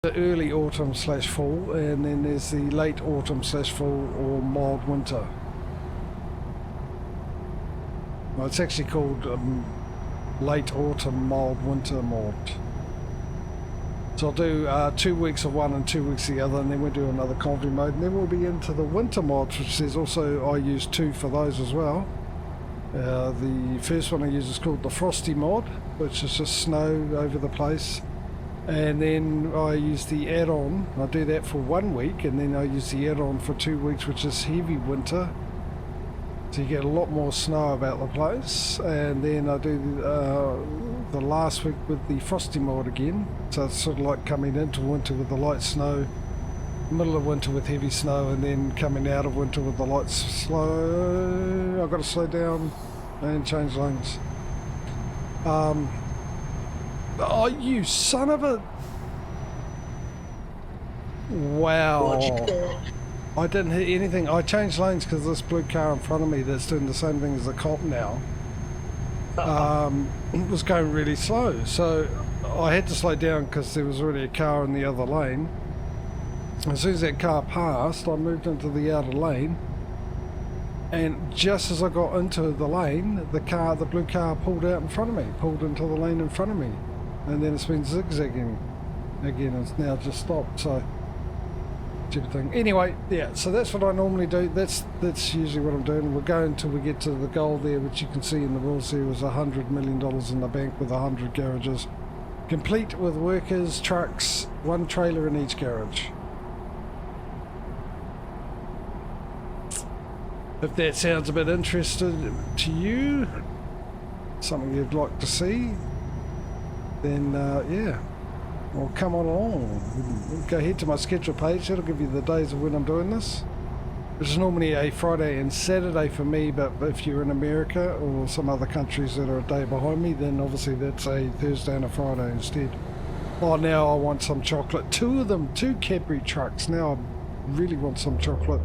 The early autumn slash fall, and then there's the late autumn slash fall or mild winter. Well, it's actually called late autumn mild winter mod. So I'll do 2 weeks of one and 2 weeks of the other, and then we'll do another convoy mode, and then we'll be into the winter mods, which there's also, I use 2 for those as well. The first one I use is called the frosty mod, which is just snow over the place. And then I use the add-on. I do that for 1 week, and then I use the add-on for 2 weeks, which is heavy winter. So you get a lot more snow about the place. And then I do the last week with the frosty mod again. So it's sort of like coming into winter with the light snow, middle of winter with heavy snow, and then coming out of winter with the light slow. I've got to slow down and change lanes. Oh, you son of a... Wow. I didn't hit anything. I changed lanes because this blue car in front of me that's doing the same thing as the cop now was going really slow. So I had to slow down because there was already a car in the other lane. As soon as that car passed, I moved into the outer lane. And just as I got into the lane, the blue car pulled out in front of me, pulled into the lane in front of me. And then it's been zigzagging again. It's now just stopped. So, stupid thing. Anyway, yeah. So that's what I normally do. That's usually what I'm doing. We'll go until we get to the goal there, which you can see in the rules. There was $100 million in the bank with 100 garages, complete with workers, trucks, 1 trailer in each garage. If that sounds a bit interesting to you, something you'd like to see, then yeah, well, come on along. Go ahead to my schedule page. That'll give you the days of when I'm doing this, which is normally a Friday and Saturday for me, but if you're in America or some other countries that are a day behind me, then obviously that's a Thursday and a Friday instead. Oh, now I want some chocolate. 2 of them, 2 Cadbury trucks. Now I really want some chocolate.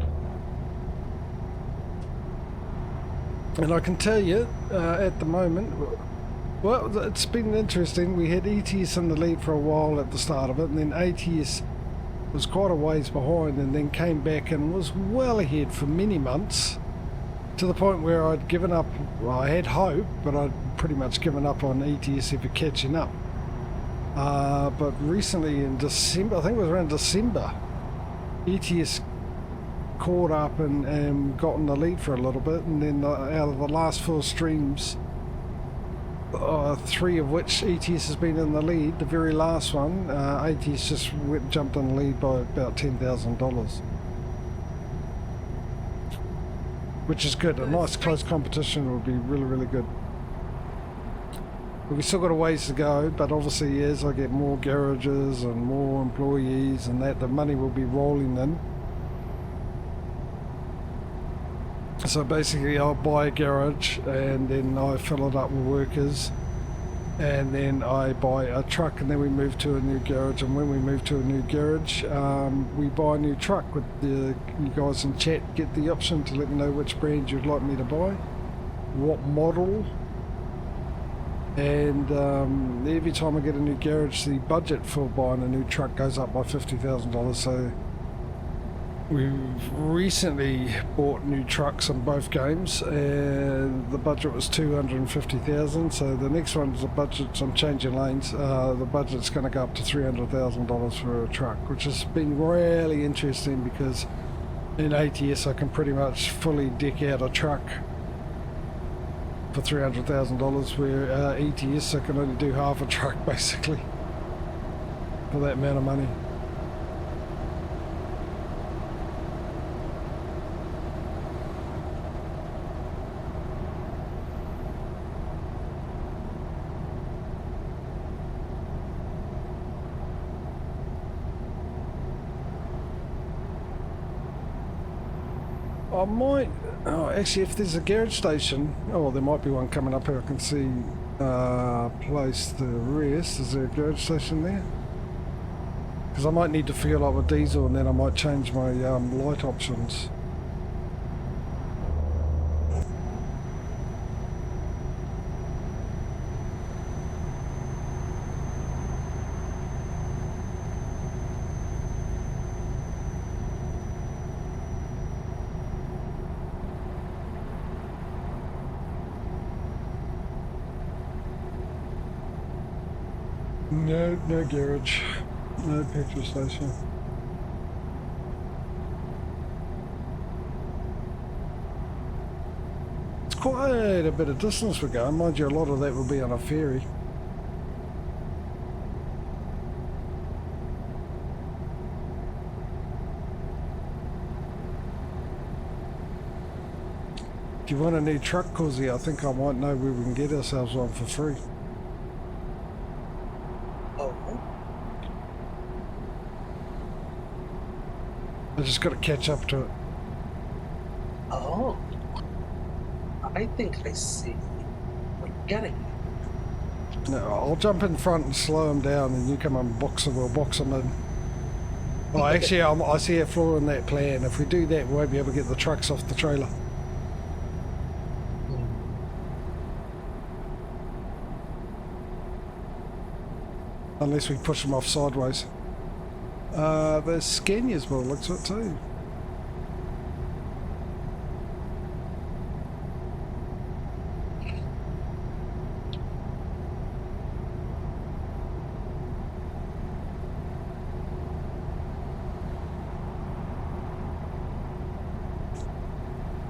And I can tell you, at the moment, well, it's been interesting. We had ETS in the lead for a while at the start of it, and then ATS was quite a ways behind, and then came back and was well ahead for many months, to the point where I'd given up. Well, I had hope, but I'd pretty much given up on ETS ever catching up. But recently in December, I think it was around December, ETS caught up and got in the lead for a little bit, and then out of the last 4 streams, 3 of which ETS has been in the lead, the very last one, ATS just jumped in the lead by about $10,000, which is good. A nice close competition would be really, really good. But we've still got a ways to go, but obviously as I get more garages and more employees and that, the money will be rolling in. So basically I'll buy a garage and then I fill it up with workers, and then I buy a truck, and then we move to a new garage, and when we move to a new garage, we buy a new truck. With you guys in chat get the option to let me know which brand you'd like me to buy, what model, and every time I get a new garage, the budget for buying a new truck goes up by $50,000. So we've recently bought new trucks in both games, and the budget was $250,000. So the next one's the budget. I'm changing lanes. The budget's going to go up to $300,000 for a truck, which has been really interesting because in ATS I can pretty much fully deck out a truck for $300,000, where ETS I can only do half a truck basically for that amount of money. I might, actually if there's a garage station, there might be one coming up here. I can see place the rest. Is there a garage station there? Because I might need to fuel up with diesel, and then I might change my light options. No, no garage. No petrol station. It's quite a bit of distance we're going. Mind you, a lot of that will be on a ferry. If you want a new truck, Cosy, I think I might know where we can get ourselves one for free. Oh. I just got to catch up to it. Oh. I think I see what you're getting. No, I'll jump in front and slow them down, and you come and box them. We'll box them in. Oh, actually, I see a flaw in that plan. If we do that, we won't be able to get the trucks off the trailer. Unless we push them off sideways. There's Scanias by the looks of it too.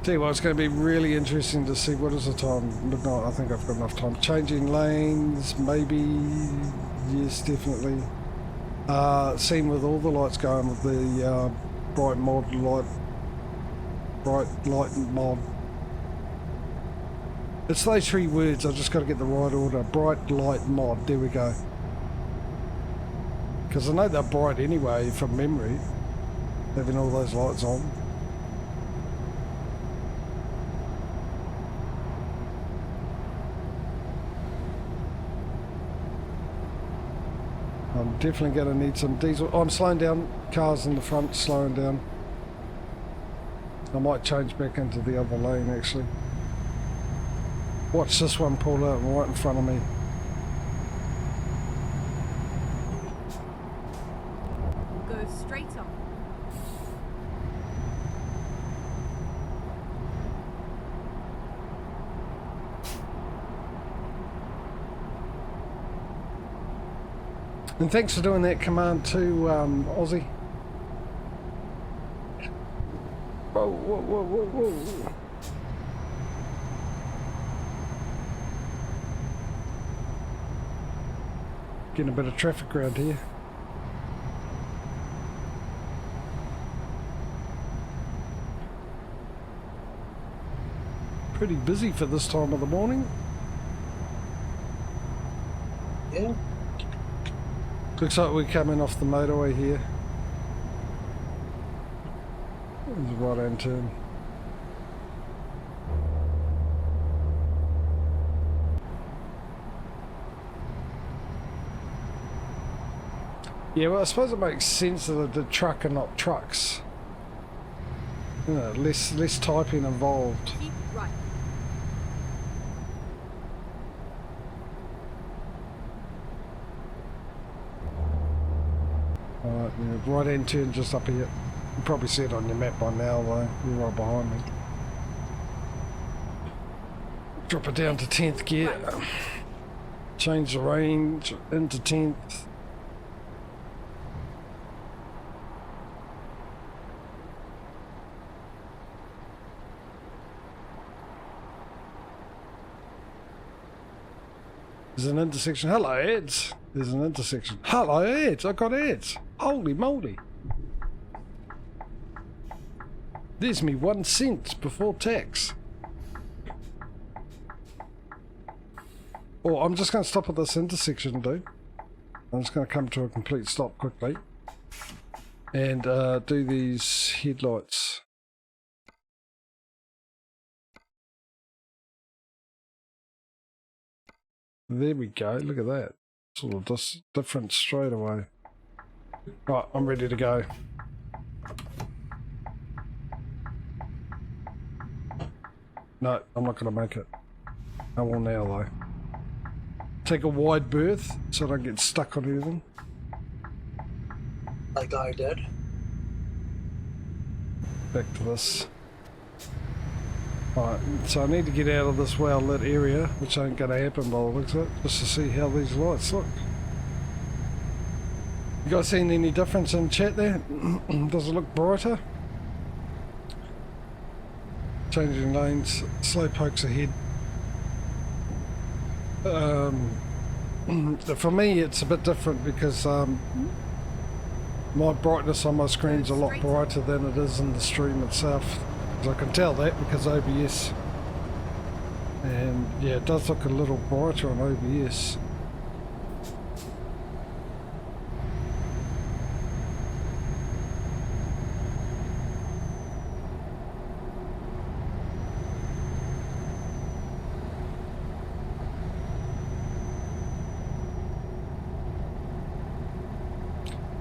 Tell you what, it's going to be really interesting to see what is the time. Midnight. I think I've got enough time. Changing lanes, maybe. Yes, definitely. Seen with all the lights going with the bright light mod. It's those three words. I just got to get the right order. Bright light mod. There we go. Because I know they're bright anyway from memory, having all those lights on. I'm definitely going to need some diesel. Oh, I'm slowing down. Cars in the front slowing down. I might change back into the other lane actually. Watch this one pull out right in front of me. Go straight on. And thanks for doing that command too, Aussie. Whoa, whoa, whoa, whoa, whoa. Getting a bit of traffic around here. Pretty busy for this time of the morning. Yeah. Looks like we're coming off the motorway here. There's a right-hand turn. Yeah, well, I suppose it makes sense that the truck and not trucks. You know, less typing involved. Keep right. Alright, yeah, right-hand turn just up here. You probably see it on your map by now, though. You're right behind me. Drop it down to 10th gear. Change the range into 10th. There's an intersection. Hello, Eds. There's an intersection. Hello, Eds. I got Eds. Holy moly. There's me 1 cent before tax. Oh, I'm just going to stop at this intersection, dude. I'm just going to come to a complete stop quickly. And do these headlights. There we go, look at that. Sort of different straight away. Right, I'm ready to go. No, I'm not going to make it. I will now though. Take a wide berth so I don't get stuck on anything. Like I did. Back to this. Right, so I need to get out of this well lit area, which ain't going to happen by the looks of it, just to see how these lights look. You guys seen any difference in chat there? Does it look brighter? Changing lanes, slow pokes ahead. For me it's a bit different because my brightness on my screen's a lot brighter than it is in the stream itself. So I can tell that because OBS. And yeah, it does look a little brighter on OBS.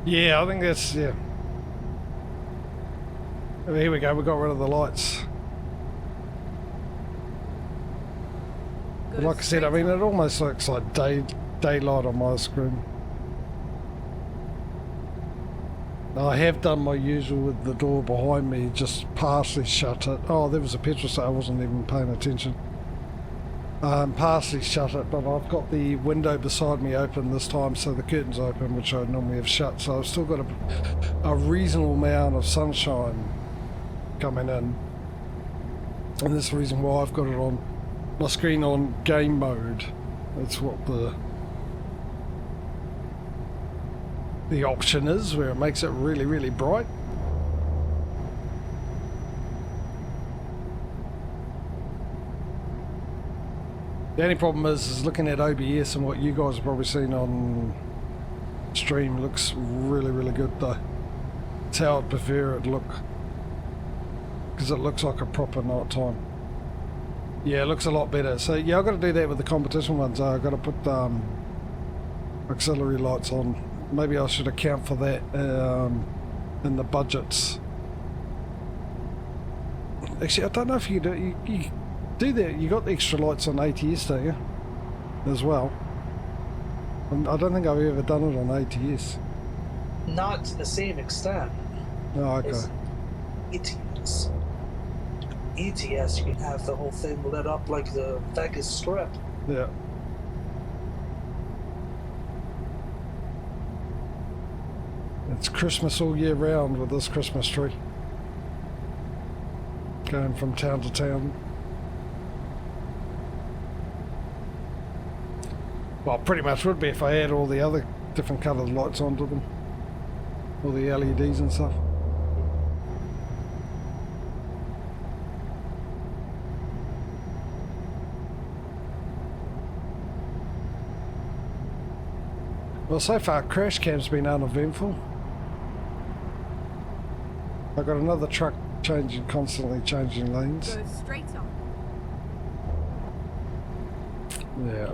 Yeah, I think that's, yeah. Oh, here we go, we got rid of the lights. But like I said, I mean, it almost looks like daylight on my screen. Now, I have done my usual with the door behind me, just partially shut it. Oh, there was a petrol station, I wasn't even paying attention. Partially shut it, but I've got the window beside me open this time, so the curtain's open, which I normally have shut, so I've still got a reasonable amount of sunshine coming in. And that's the reason why I've got it on my screen on game mode. That's what the option is, where it makes it really, really bright. The only problem is looking at OBS, and what you guys have probably seen on stream looks really, really good though. It's how I'd prefer it look, because it looks like a proper night time. Yeah, it looks a lot better. So yeah, I've got to do that with the competition ones. I've got to put auxiliary lights on. Maybe I should account for that in the budgets. Actually, I don't know if you do. You do that. You got the extra lights on ATS, don't you? As well. And I don't think I've ever done it on ATS. Not to the same extent. Oh, okay. As ETS. ETS, you can have the whole thing lit up like the Vegas Strip. Yeah. It's Christmas all year round with this Christmas tree. Going from town to town. Well, pretty much would be if I had all the other different coloured lights onto them. All the LEDs and stuff. Well, so far crash cam's been uneventful. I've got another truck constantly changing lanes. Go straight on. Yeah.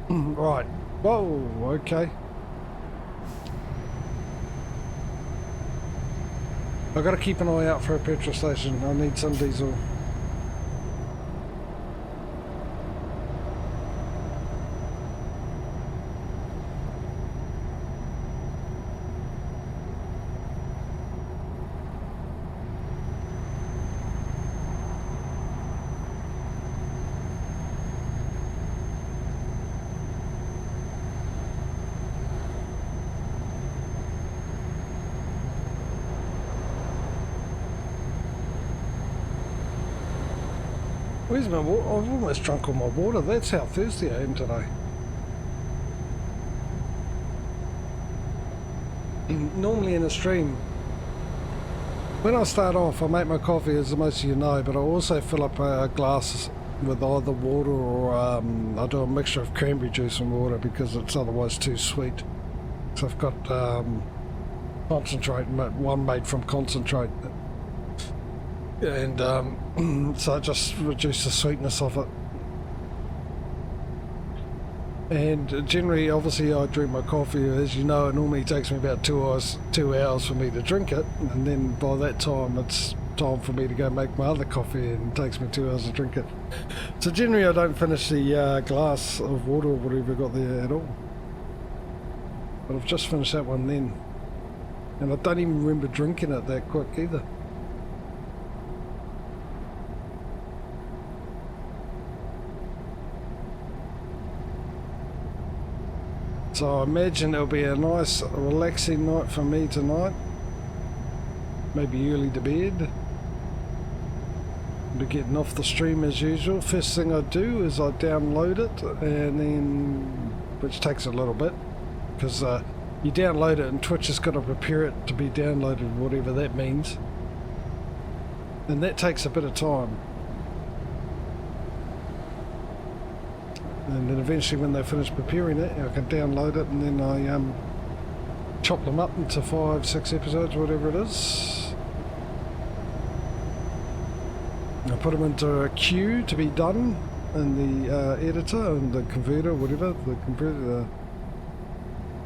Right. Whoa, okay. I've got to keep an eye out for a petrol station. I need some diesel. Where's my water? I've almost drunk all my water. That's how thirsty I am today. Normally in a stream, when I start off, I make my coffee, as most of you know, but I also fill up a glass with either water or I do a mixture of cranberry juice and water because it's otherwise too sweet. So I've got concentrate, one made from concentrate. And so I just reduce the sweetness of it. And generally, obviously, I drink my coffee, as you know, it normally takes me about 2 hours for me to drink it, and then by that time it's time for me to go make my other coffee, and it takes me 2 hours to drink it. So generally I don't finish the glass of water or whatever I've got there at all. But I've just finished that one then, and I don't even remember drinking it that quick either. So I imagine it'll be a nice relaxing night for me tonight. Maybe early to bed. Be getting off the stream as usual. First thing I do is I download it, and then, which takes a little bit, because you download it and Twitch has got to prepare it to be downloaded, whatever that means. And that takes a bit of time. And then eventually when they finish preparing it, I can download it, and then I chop them up into 5, 6 episodes, whatever it is. I put them into a queue to be done in the editor and the converter, whatever, the converter,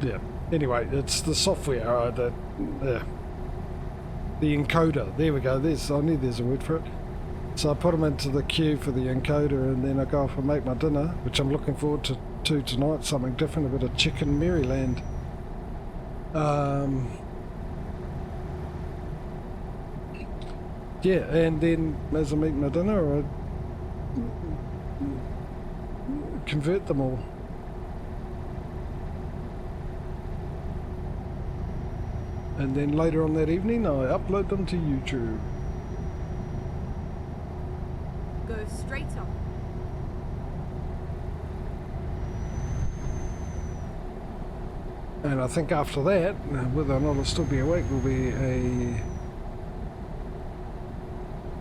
yeah. Anyway, it's the software, the encoder. There we go. I knew there's a word for it. So I put them into the queue for the encoder, and then I go off and make my dinner, which I'm looking forward to tonight. Something different, a bit of chicken Maryland. Yeah, and then as I'm eating my dinner, I convert them all. And then later on that evening, I upload them to YouTube. Go straight on. And I think after that, whether or not I'll still be awake will be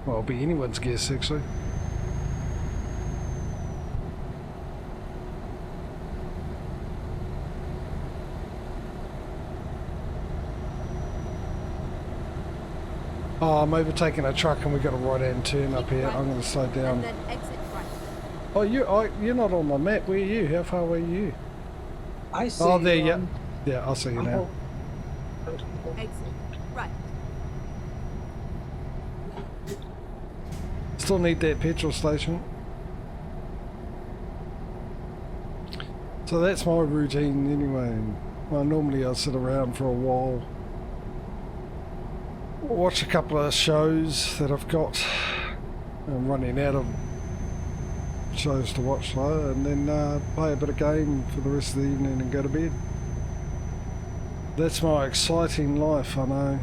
well, it'll be anyone's guess actually. Oh, I'm overtaking a truck and we've got a right-hand turn up here. I'm going to slow down. And then exit right. Oh, you're not on my map. Where are you? How far away are you? I see. Oh, there, yeah. Yeah, I'll see you now. Exit right. Still need that petrol station. So that's my routine anyway. Well, normally I'll sit around for a while, watch a couple of shows that I've got. I'm running out of shows to watch though, and then play a bit of game for the rest of the evening and go to bed. That's my exciting life, I know.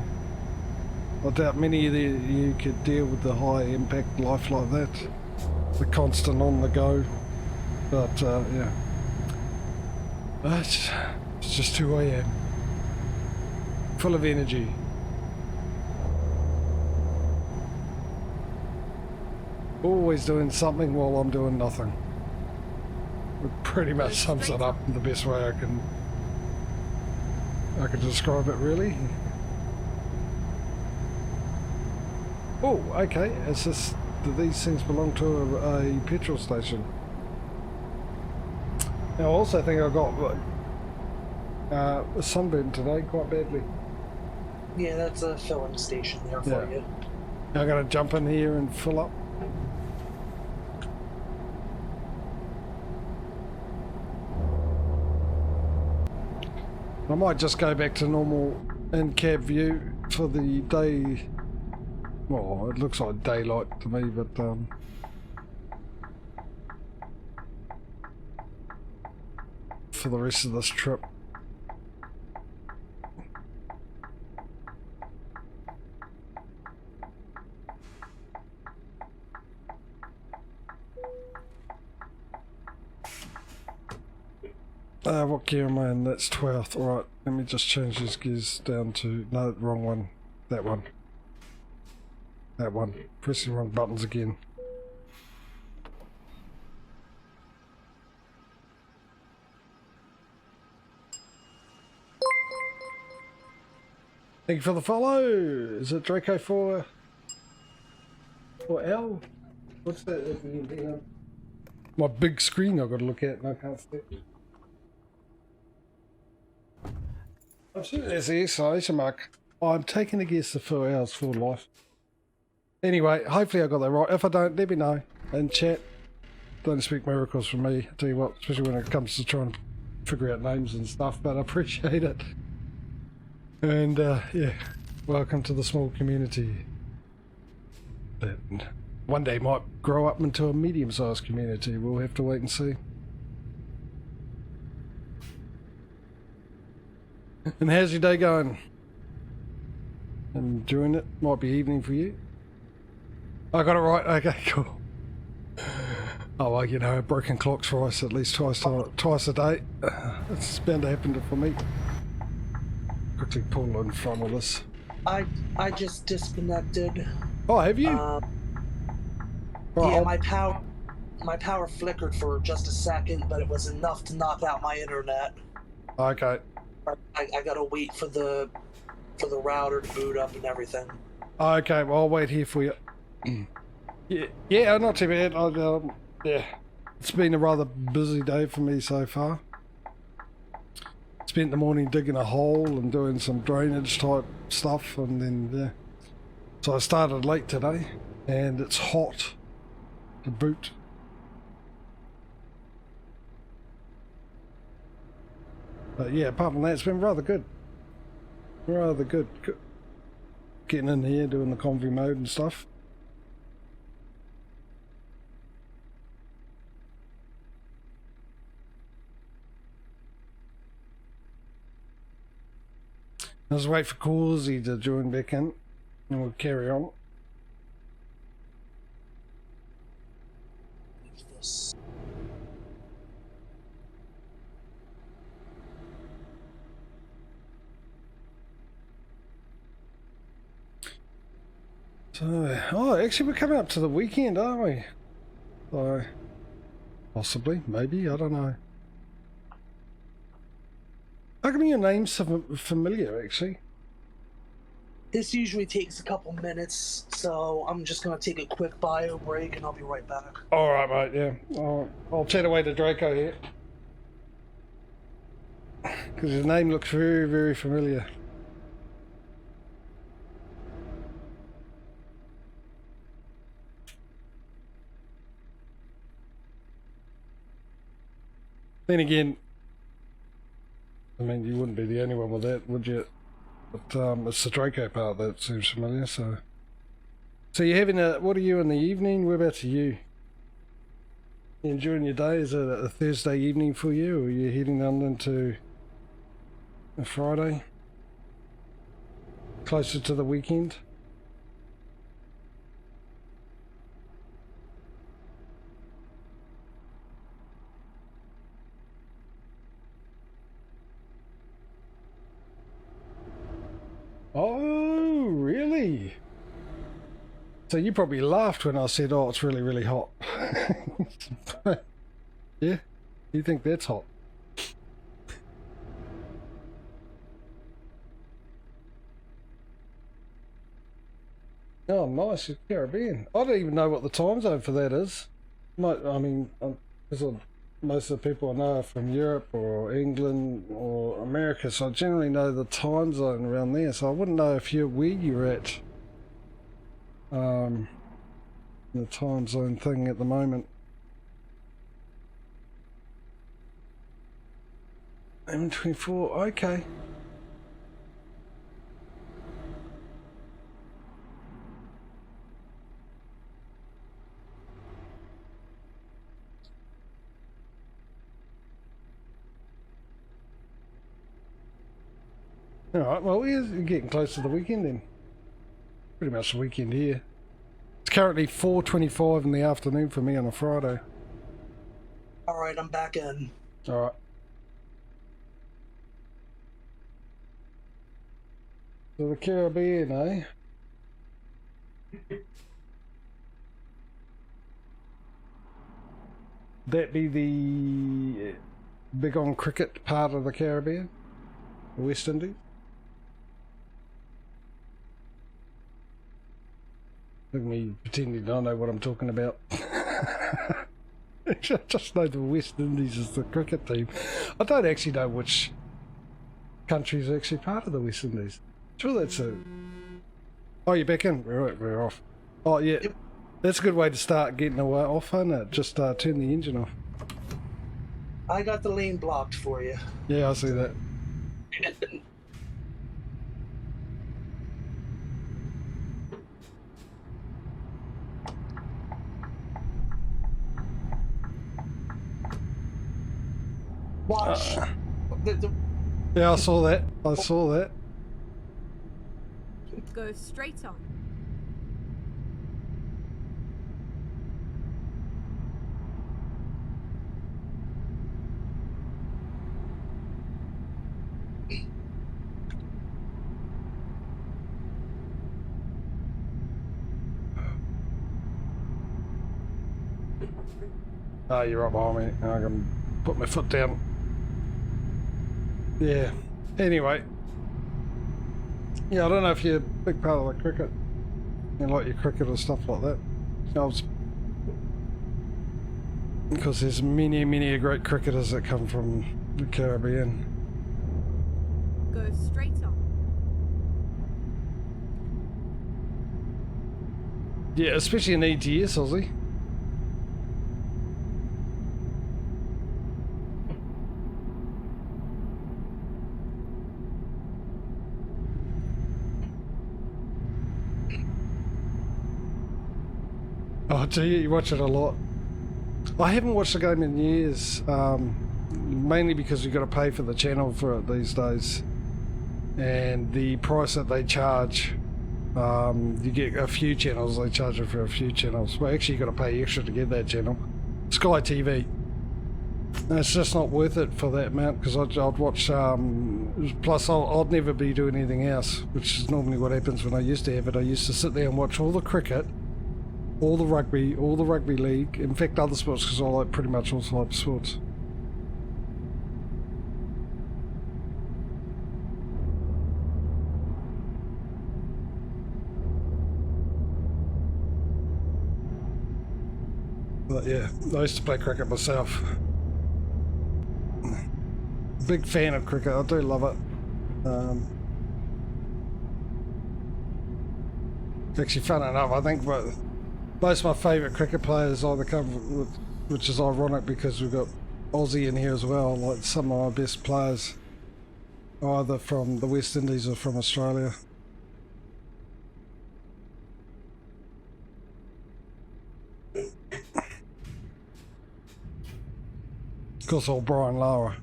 I doubt many of you could deal with the high impact life like that. The constant on the go. But yeah. It's just who I am. Full of energy. Always doing something while I'm doing nothing. It pretty much sums it up in the best way I can describe it, really. Oh, okay. It's just that these things belong to a petrol station. Now, I also think I got a sunburn today quite badly. Yeah, that's a filling station there for you. I'm going to jump in here and fill up. I might just go back to normal in-cab view for the day. Well, it looks like daylight to me, but for the rest of this trip. What gear am I in? That's 12th. Alright, let me just change these gears down to... No, wrong one. That one. That one. Pressing wrong buttons again. Thank you for the follow! Is it Draco for L? What's that? My big screen I've got to look at and I can't see it. I'm sure there's the exclamation mark. Oh, I'm taking a guess the 4 hours full life. Anyway, hopefully I got that right. If I don't, let me know in chat. Don't expect miracles from me, I tell you what, especially when it comes to trying to figure out names and stuff, but I appreciate it. And yeah, welcome to the small community that one day might grow up into a medium-sized community. We'll have to wait and see. And how's your day going? Enjoying it? Might be evening for you. I got it right. Okay, cool. Oh well, you know, broken clocks for us at least twice a day. It's bound to happen for me. Quickly pull in front of this. I just disconnected. Oh, have you? Right, Yeah, my power flickered for just a second, but it was enough to knock out my internet. Okay. I gotta wait for the router to boot up and everything. Okay, well I'll wait here for you. Yeah, not too bad. Yeah, it's been a rather busy day for me so far. Spent the morning digging a hole and doing some drainage type stuff, and then yeah. So I started late today, and it's hot to boot. But yeah, apart from that, it's been rather good. Rather good. Getting in here, doing the convoy mode and stuff. Let's wait for Causey to join back in, and we'll carry on. This. So, oh, actually, we're coming up to the weekend, aren't we? So, possibly, maybe, I don't know. How come your name's so familiar, actually? This usually takes a couple minutes, so I'm just gonna take a quick bio break and I'll be right back. All right, mate. Yeah, I'll chat away to Draco here because his name looks very, very familiar. Then again, I mean, you wouldn't be the only one with that, would you? But it's the Draco part that seems familiar. So you're having a, what are you in the evening? Whereabouts are you? You enjoying your day? Is it a Thursday evening for you, or are you heading on into a Friday? Closer to the weekend? Oh, really? So you probably laughed when I said, oh, it's really, really hot. Yeah? You think that's hot? Oh, nice. It's Caribbean. I don't even know what the time zone for that is. I mean, because most of the people I know are from Europe or England or America, so I generally know the time zone around there. So I wouldn't know if where you're at. The time zone thing at the moment. M24, okay. Alright, well, we're getting close to the weekend then. Pretty much the weekend here. It's currently 4:25 in the afternoon for me on a Friday. Alright, I'm back in. Alright. So the Caribbean, eh? That be the big on cricket part of the Caribbean? The West Indies? Look at me pretending I know what I'm talking about. I just know the West Indies is the cricket team. I don't actually know which country is actually part of the West Indies. Sure, that's a... Oh, you're back in? We're off. Oh, yeah. Yep. That's a good way to start getting away off, isn't it? Just turn the engine off. I got the lane blocked for you. Yeah, I see that. Watch. Yeah, I saw that. I saw that. Go straight on. Oh, you're right behind me. I'm going to put my foot down. Yeah. Anyway. Yeah, I don't know if you're a big part of the cricket. You like your cricket or stuff like that. Because there's many great cricketers that come from the Caribbean. Go straight on. Yeah, especially in ETS, Aussie. Oh, do you? You watch it a lot. I haven't watched the game in years, mainly because you've got to pay for the channel for it these days. And the price that they charge, you get a few channels, they charge you for a few channels. Well, actually you've got to pay extra to get that channel. Sky TV. And it's just not worth it for that amount, because I'd watch, plus I'd never be doing anything else, which is normally what happens when I used to have it. I used to sit there and watch all the cricket, all the rugby league, in fact other sports, because I like pretty much all types of sports. But yeah, I used to play cricket myself. Big fan of cricket, I do love it. Actually, fun enough, I think most of my favourite cricket players either come with, which is ironic because we've got Aussie in here as well, like some of my best players either from the West Indies or from Australia. Of course, old Brian Lara,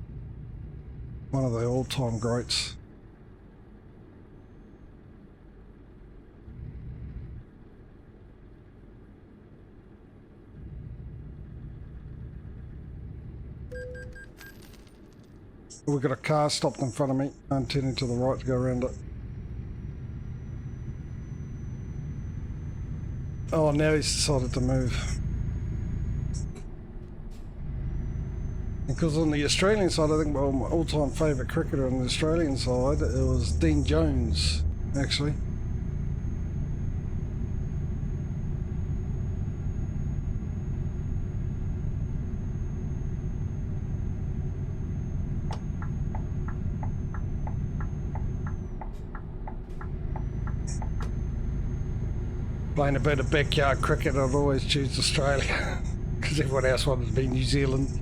one of the all-time greats. We've got a car stopped in front of me. I'm turning to the right to go around it. Oh, now he's decided to move. Because on the Australian side, I think, well, my all-time favourite cricketer on the Australian side, it was Dean Jones, actually. Playing a bit of backyard cricket, I'd always choose Australia, because everyone else wanted to be New Zealand.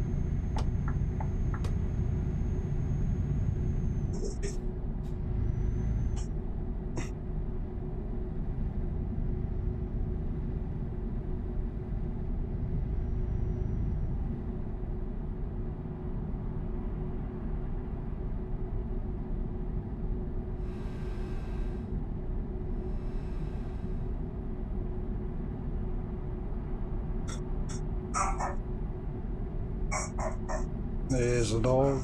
There's a dog.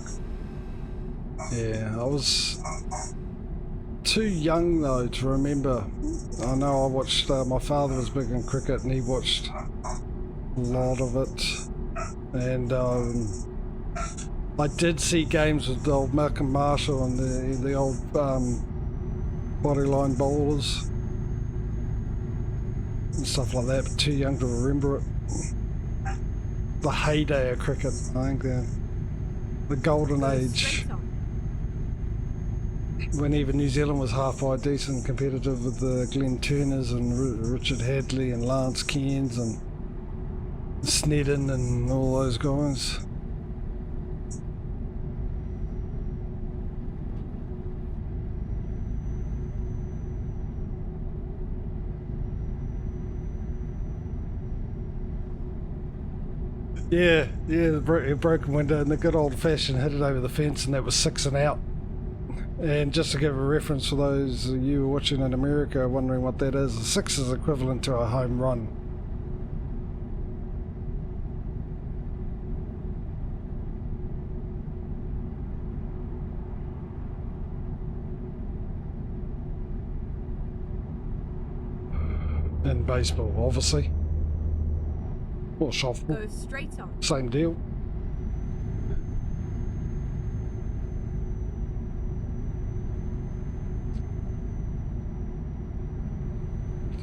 Yeah, I was too young though to remember. I know I watched, my father was big in cricket and he watched a lot of it. And I did see games with the old Malcolm Marshall and the old bodyline bowlers and stuff like that, but too young to remember it. The heyday of cricket, I think, the golden age, when even New Zealand was halfway decent competitive with the Glenn Turners and Richard Hadley and Lance Cairns and Snedden and all those guys. Yeah, a broken window and the good old fashioned hit it over the fence and that was 6 and out. And just to give a reference for those of you watching in America wondering what that is, a 6 is equivalent to a home run. In baseball, obviously. Or softball. Go straight on. Same deal.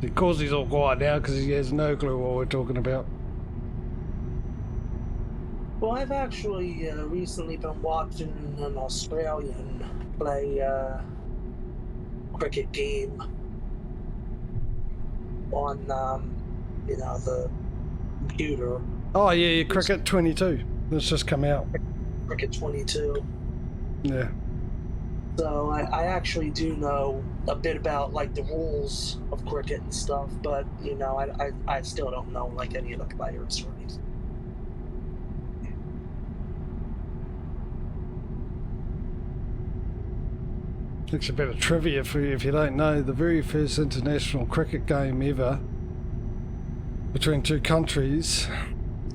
Of course he's all quiet now because he has no clue what we're talking about. Well, I've actually recently been watching an Australian play a cricket game on, you know, the computer. Oh yeah, Cricket 22. That's just come out. Cricket 22. Yeah. So I actually do know a bit about like the rules of cricket and stuff, but you know, I still don't know like any of the players or anything. It's a bit of trivia for you if you don't know. The very first international cricket game ever between two countries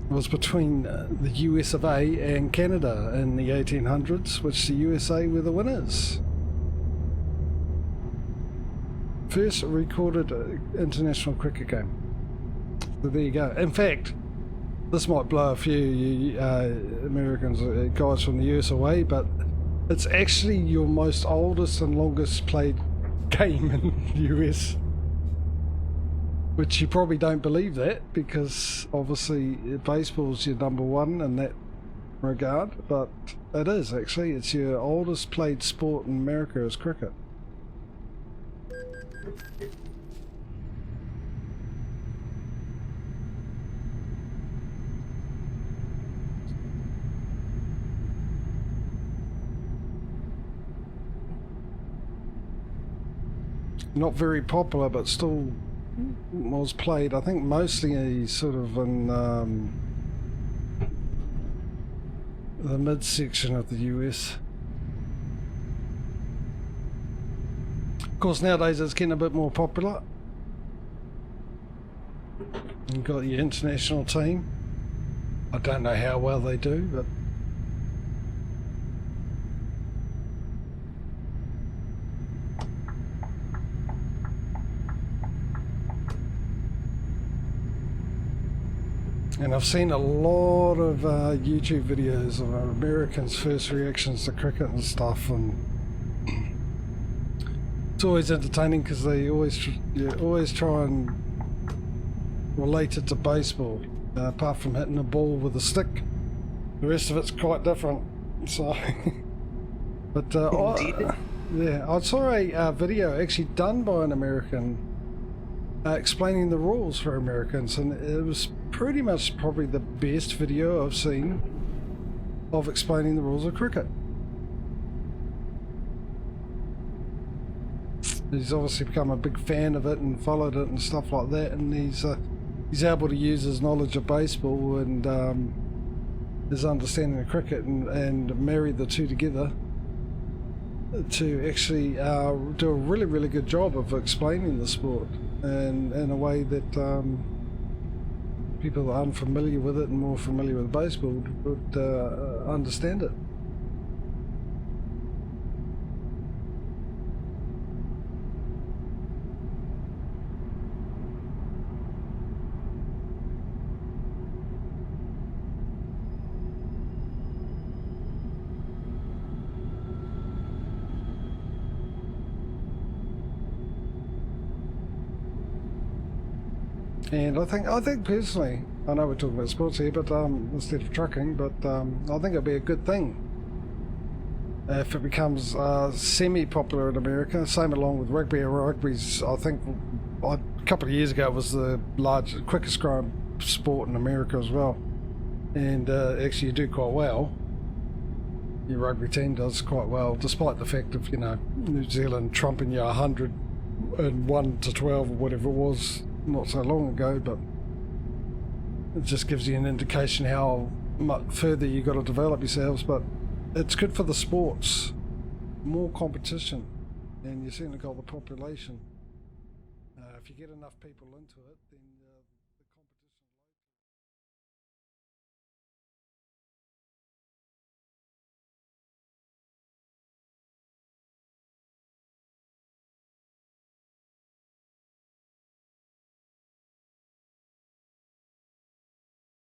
was between the US of A and Canada in the 1800s, which the USA were the winners. First recorded international cricket game. So there you go. In fact, this might blow a few Americans, guys from the US away, but it's actually your most oldest and longest played game in the US. Which you probably don't believe that, because obviously baseball's your number one in that regard, but it is actually. It's your oldest played sport in America is cricket. Not very popular, but still was played, I think, mostly sort of in the midsection of the US. Of course, nowadays it's getting a bit more popular. You've got your international team. I don't know how well they do, but and I've seen a lot of YouTube videos of Americans' first reactions to cricket and stuff, and it's always entertaining because they always try and relate it to baseball. Apart from hitting a ball with a stick, the rest of it's quite different. So, but I saw a video actually done by an American explaining the rules for Americans, and it was pretty much probably the best video I've seen of explaining the rules of cricket. He's obviously become a big fan of it and followed it and stuff like that, and he's able to use his knowledge of baseball and his understanding of cricket and marry the two together to actually do a really, really good job of explaining the sport and in a way that people that are unfamiliar with it and more familiar with baseball would understand it. And I think personally, I know we're talking about sports here, but instead of trucking, but I think it'd be a good thing if it becomes semi-popular in America. Same along with rugby. Rugby's, I think, a couple of years ago was the quickest growing sport in America as well, and actually you do quite well. Your rugby team does quite well, despite the fact of New Zealand trumping you 101 to 12 or whatever it was not so long ago, but it just gives you an indication how much further you got to develop yourselves. But it's good for the sports more competition, and you certainly got the population. If you get enough people into it, then